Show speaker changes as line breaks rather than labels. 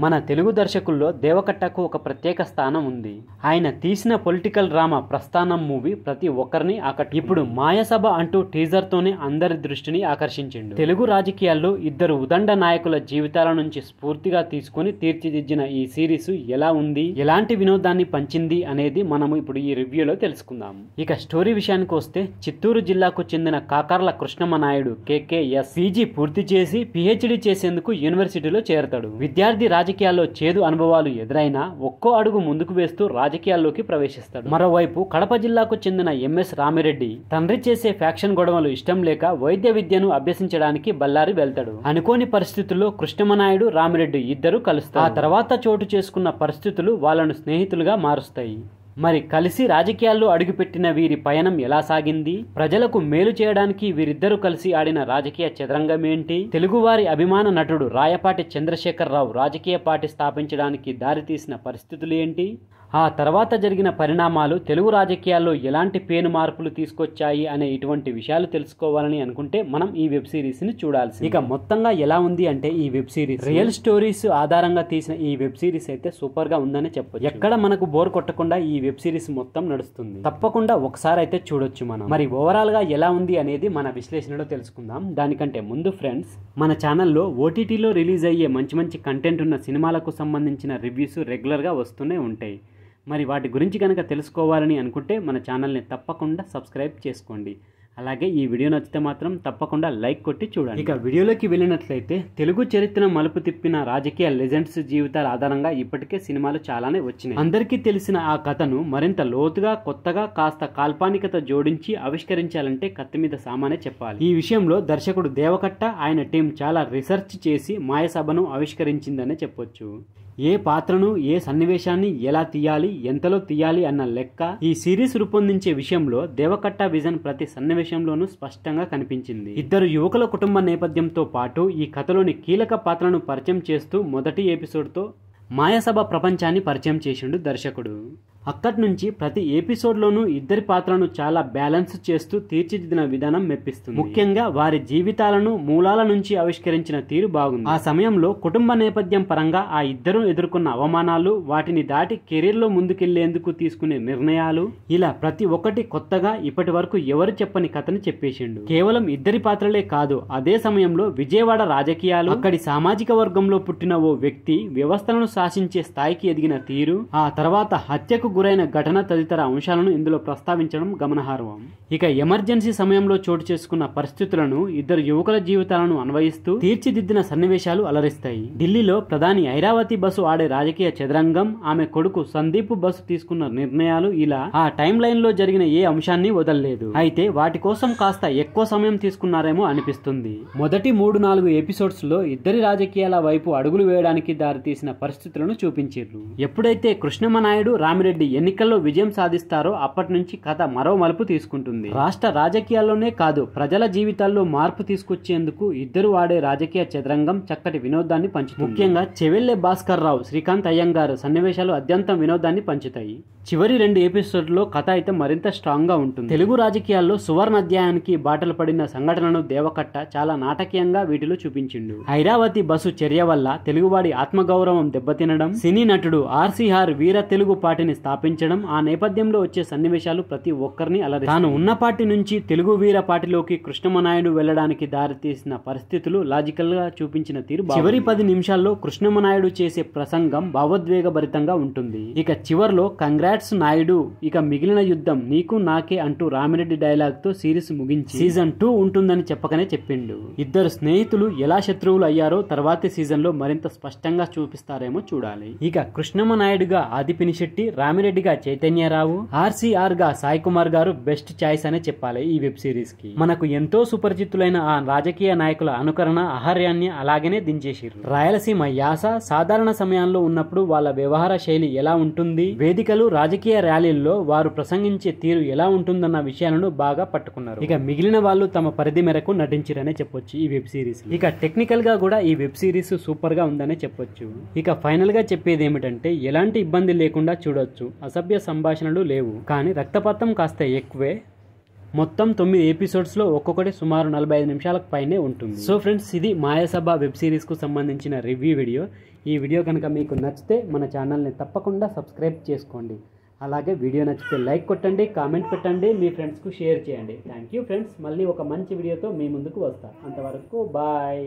మన తెలుగు దర్శకుల్లో దేవకట్టకు ఒక ప్రత్యేక స్థానం ఉంది. ఆయన తీసిన పొలిటికల్ డ్రామా ప్రస్థానం మూవీ ప్రతి ఒక్కరిని ఇప్పుడు మాయసభ అంటూ టీజర్ తోనే అందరి దృష్టిని ఆకర్షించిండు. తెలుగు రాజకీయాల్లో ఇద్దరు ఉదండ నాయకుల జీవితాల నుంచి స్ఫూర్తిగా తీసుకుని తీర్చిదిద్దిన ఈ సిరీస్ ఎలా ఉంది, ఎలాంటి వినోదాన్ని పంచింది అనేది మనము ఇప్పుడు ఈ రివ్యూలో తెలుసుకుందాం. ఇక స్టోరీ విషయానికి వస్తే, చిత్తూరు జిల్లాకు చెందిన కాకర్ల కృష్ణమ నాయుడు KKS పీజీ పూర్తి చేసి PhD చేసేందుకు యూనివర్సిటీలో చేరతాడు. విద్యార్థి రాజకీయాల్లో చేదు అనుభవాలు ఎదురైనా ఒక్కో అడుగు ముందుకు వేస్తూ రాజకీయాల్లోకి ప్రవేశిస్తాడు. మరోవైపు కడప జిల్లాకు చెందిన MS రామిరెడ్డి తండ్రి చేసే ఫ్యాక్షన్ గొడవలు ఇష్టం లేక వైద్య విద్యను అభ్యసించడానికి బళ్ళారి వెళ్తాడు. అనుకోని పరిస్థితుల్లో కృష్ణమనాయుడు, రామిరెడ్డి ఇద్దరు కలుస్తారు. ఆ తర్వాత చోటు చేసుకున్న పరిస్థితులు వాళ్ళను స్నేహితులుగా మారుస్తాయి. మరి కలిసి రాజకీయాల్లో అడుగుపెట్టిన వీరి పయనం ఎలా సాగింది, ప్రజలకు మేలు చేయడానికి వీరిద్దరూ కలిసి ఆడిన రాజకీయ చదరంగం ఏంటి, తెలుగువారి అభిమాన నటుడు రాయపాటి చంద్రశేఖరరావు రాజకీయ పార్టీ స్థాపించడానికి దారితీసిన పరిస్థితులు ఏంటి, ఆ తర్వాత జరిగిన పరిణామాలు తెలుగు రాజకీయాల్లో ఎలాంటి పేను మార్పులు తీసుకొచ్చాయి అనే ఇటువంటి విషయాలు తెలుసుకోవాలని అనుకుంటే మనం ఈ వెబ్ సిరీస్ ని చూడాల్సి. ఇక మొత్తంగా ఎలా ఉంది అంటే, ఈ వెబ్ సిరీస్ రియల్ స్టోరీస్ ఆధారంగా తీసిన ఈ వెబ్ సిరీస్ అయితే సూపర్ గా ఉందని చెప్పొచ్చు. ఎక్కడ మనకు బోర్ కొట్టకుండా ఈ వెబ్ సిరీస్ మొత్తం నడుస్తుంది. తప్పకుండా ఒకసారి అయితే చూడొచ్చు మనం. మరి ఓవరాల్ గా ఎలా ఉంది అనేది మన విశ్లేషణలో తెలుసుకుందాం. దానికంటే ముందు ఫ్రెండ్స్, మన ఛానల్లో OTTలో రిలీజ్ అయ్యే మంచి మంచి కంటెంట్ ఉన్న సినిమాలకు సంబంధించిన రివ్యూస్ రెగ్యులర్ గా వస్తూనే ఉంటాయి. మరి వాటి గురించి కనుక తెలుసుకోవాలని అనుకుంటే మన ఛానల్ని తప్పకుండా సబ్స్క్రైబ్ చేసుకోండి. అలాగే ఈ వీడియో నచ్చితే మాత్రం తప్పకుండా లైక్ కొట్టి చూడండి. ఇక వీడియోలోకి వెళ్ళినట్లయితే, తెలుగు చరిత్ర మలుపు తిప్పిన రాజకీయ లెజెండ్స్ జీవితాల ఆధారంగా ఇప్పటికే సినిమాలు చాలానే వచ్చినాయి. అందరికీ తెలిసిన ఆ కథను మరింత లోతుగా, కొత్తగా, కాస్త కాల్పనికత జోడించి ఆవిష్కరించాలంటే కత్తి మీద సామానే చెప్పాలి. ఈ విషయంలో దర్శకుడు దేవకట్ట, ఆయన టీం చాలా రీసెర్చ్ చేసి మాయసభను ఆవిష్కరించిందనే చెప్పొచ్చు. ఏ పాత్రను, ఏ సన్నివేశాన్ని ఎలా తీయాలి, ఎంతలో తీయాలి అన్న లెక్క ఈ సిరీస్ రూపొందించే విషయంలో దేవకట్ట విజన్ ప్రతి సన్నివేశంలోనూ స్పష్టంగా కనిపించింది. ఇద్దరు యువకుల కుటుంబ నేపథ్యంతో పాటు ఈ కథలోని కీలక పాత్రలను పరిచయం చేస్తూ మొదటి ఎపిసోడ్తో మాయసభ ప్రపంచాన్ని పరిచయం చేసిండు దర్శకుడు. అక్కడి నుంచి ప్రతి ఎపిసోడ్లోనూ ఇద్దరి పాత్రలను చాలా బ్యాలెన్స్ చేస్తూ తీర్చిదిద్దిన విధానం మెప్పిస్తుంది. ముఖ్యంగా వారి జీవితాలను మూలాల నుంచి ఆవిష్కరించిన తీరు బాగుంది. ఆ సమయంలో కుటుంబ నేపథ్యం పరంగా ఆ ఇద్దరు ఎదుర్కొన్న అవమానాలు, వాటిని దాటి కెరీర్లో ముందుకెళ్లేందుకు తీసుకునే నిర్ణయాలు, ఇలా ప్రతి ఒక్కటి కొత్తగా ఇప్పటి వరకు ఎవరు చెప్పని కథను చెప్పేసిండు. కేవలం ఇద్దరి పాత్రలే కాదు, అదే సమయంలో విజయవాడ రాజకీయాలు, అక్కడి సామాజిక వర్గంలో పుట్టిన ఓ వ్యక్తి వ్యవస్థలను శాసించే స్థాయికి ఎదిగిన తీరు, ఆ తర్వాత హత్యకు గురైన ఘటన తదితర అంశాలను ఇందులో ప్రస్తావించడం గమనార్హం. ఇక ఎమర్జెన్సీ సమయంలో చోటు చేసుకున్న పరిస్థితులను ఇద్దరు యువకుల జీవితాలను అన్వయిస్తూ తీర్చిదిద్దిన సన్నివేశాలు అలరిస్తాయి. ఢిల్లీలో ప్రధాని ఐరావతి బసు ఆడే రాజకీయ చదరంగం, ఆమె కొడుకు సందీప్ బసు తీసుకున్న నిర్ణయాలు, ఇలా ఆ టైం లైన్ లో జరిగిన ఏ అంశాన్ని వదలలేదు. అయితే వాటి కోసం కాస్త ఎక్కువ సమయం తీసుకున్నారేమో అనిపిస్తుంది. మొదటి 3-4 ఎపిసోడ్స్ లో ఇద్దరి రాజకీయాల వైపు అడుగులు వేయడానికి దారితీసిన పరిస్థితులను చూపించారు. ఎప్పుడైతే కృష్ణమనాయుడు, రామిరెడ్డి ఎన్నికల్లో విజయం సాధిస్తారో అప్పటి నుంచి కథ మరో మలుపు తీసుకుంటుంది. రాష్ట్ర రాజకీయాల్లోనే కాదు, ప్రజల జీవితాల్లో మార్పు తీసుకొచ్చేందుకు ఇద్దరు ఆడే రాజకీయ చదరంగం చక్కటి వినోదాన్ని పంచుతుంది. ముఖ్యంగా చెవెల్లె భాస్కర్ రావు, శ్రీకాంత్ అయ్యంగార్ సన్నివేశాలు అత్యంత వినోదాన్ని పంచుతాయి. చివరి 2 ఎపిసోడ్లో కథ అయితే మరింత స్ట్రాంగ్ గా ఉంటుంది. తెలుగు రాజకీయాల్లో సువర్ణ అధ్యాయానికి బాటలు పడిన సంఘటనను దేవకట్ట చాలా నాటకీయంగా వీటిలో చూపించిండు. ఐరావతి బసు చర్య వల్ల తెలుగువాడి ఆత్మగౌరవం దెబ్బతినడం, సినీ నటుడు RCR వీర తెలుగు పార్టీని స్థాపించడం, ఆ నేపథ్యంలో వచ్చే సన్నివేశాలు ప్రతి ఒక్కరిని అలరి. తాను ఉన్న పార్టీ నుంచి తెలుగు వీర పార్టీలోకి కృష్ణమనాయుడు వెళ్లడానికి దారితీసిన పరిస్థితులు లాజికల్ గా చూపించిన తీరు. చివరి 10 నిమిషాల్లో కృష్ణమనాయుడు చేసే ప్రసంగం భావోద్వేగ భరితంగా ఉంటుంది. ఇక చివర్లో కంగ్రాట్స్ నాయుడు, ఇక మిగిలిన యుద్ధం నీకు నాకే అంటూ రామిరెడ్డి డైలాగ్ తో సిరీస్ ముగించి సీజన్ 2 ఉంటుందని చెప్పకనే చెప్పిండు. ఇద్దరు స్నేహితులు ఎలా శత్రువులు అయ్యారో తర్వాతి సీజన్ లో మరింత స్పష్టంగా చూపిస్తారేమో చూడాలి. ఇక కృష్ణమనాయుడుగా ఆదిపినిశెట్టి, రామిరెడ్డిగా చైతన్యరావు, RCR గా సాయి కుమార్ గారు బెస్ట్ చాయిస్ అనే చెప్పాలి ఈ వెబ్ సిరీస్ కి. మనకు ఎంతో సుపరిచితులైన ఆ రాజకీయ నాయకుల అనుకరణ, ఆహార్యాన్ని అలాగనే దించేసిర్రు. రాయలసీమ యాస, సాధారణ సమయాల్లో ఉన్నప్పుడు వాళ్ళ వ్యవహార శైలి ఎలా ఉంటుంది, వేదికలు, రాజకీయ ర్యాలీల్లో వారు ప్రసంగించే తీరు ఎలా ఉంటుందన్న విషయాలను బాగా పట్టుకున్నారు. ఇక మిగిలిన వాళ్ళు తమ పరిధి మేరకు నటించారనే చెప్పొచ్చు ఈ వెబ్ సిరీస్. ఇక టెక్నికల్ గా కూడా ఈ వెబ్ సిరీస్ సూపర్ గా ఉందనే చెప్పొచ్చు. ఇక ఫైనల్ గా చెప్పేది ఏమిటంటే, ఎలాంటి ఇబ్బంది లేకుండా చూడొచ్చు. అసభ్య సంభాషణలు లేవు, కానీ రక్తపాతం కాస్త ఎక్కువే. మొత్తం 9 ఎపిసోడ్స్లో ఒక్కొక్కటి సుమారు 45 నిమిషాలకు పైనే ఉంటుంది. సో ఫ్రెండ్స్, ఇది మాయాసభ వెబ్ సిరీస్కు సంబంధించిన రివ్యూ వీడియో. ఈ వీడియో కనుక మీకు నచ్చితే మన ఛానల్ని తప్పకుండా సబ్స్క్రైబ్ చేసుకోండి. అలాగే వీడియో నచ్చితే లైక్ కొట్టండి, కామెంట్ పెట్టండి, మీ ఫ్రెండ్స్కు షేర్ చేయండి. Thank you friends. మళ్ళీ ఒక మంచి వీడియోతో మీ ముందుకు వస్తా. అంతవరకు బాయ్.